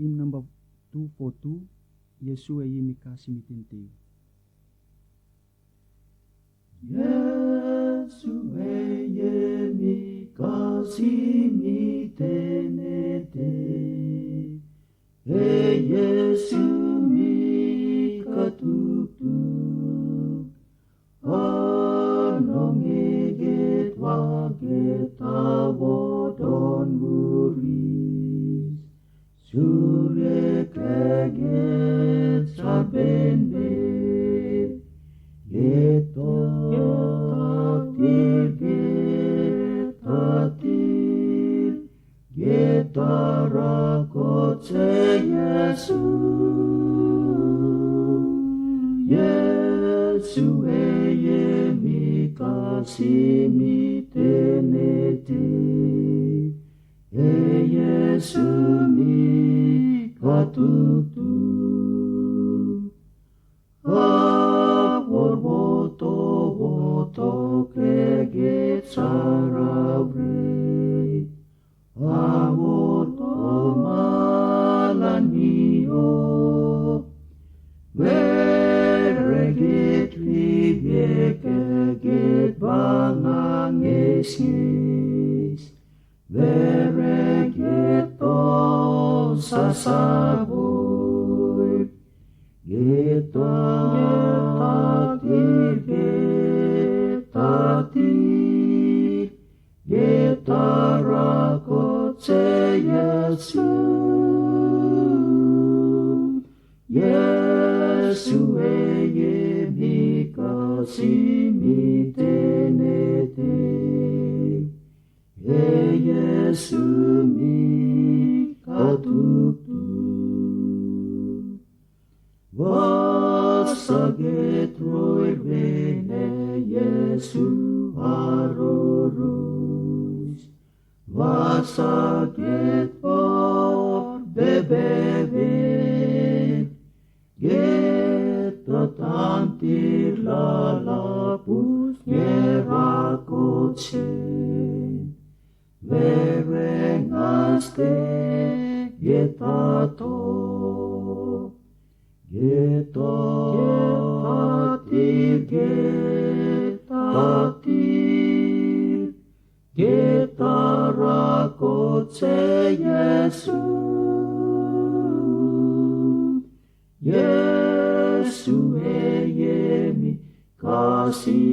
Hymn number 242, Yeshua yimi kasi mitinteu. Yeshua yimi kasi mitenete, Yesu mi katutu, anong eget waget awodon muris, surek eget sabenbe, getatir, getarakot se Yesu, Yesu yemi kasi mitenete, Yesu mi katutu, woto keget sarawre, awoto malan mio, vereget libye keget bangang esnes, vereget to sasaboy, getatir, getarakot se Yesu, Yesu yemi kasi mitenete, Yesu mi katutu. Vasaget roir bene Yesu arorus, vasaget por bebebe, getatantir lalapus nyerakotsen, verengaste getato, getatir, getarakot se Yesu, Yesu yemi kasi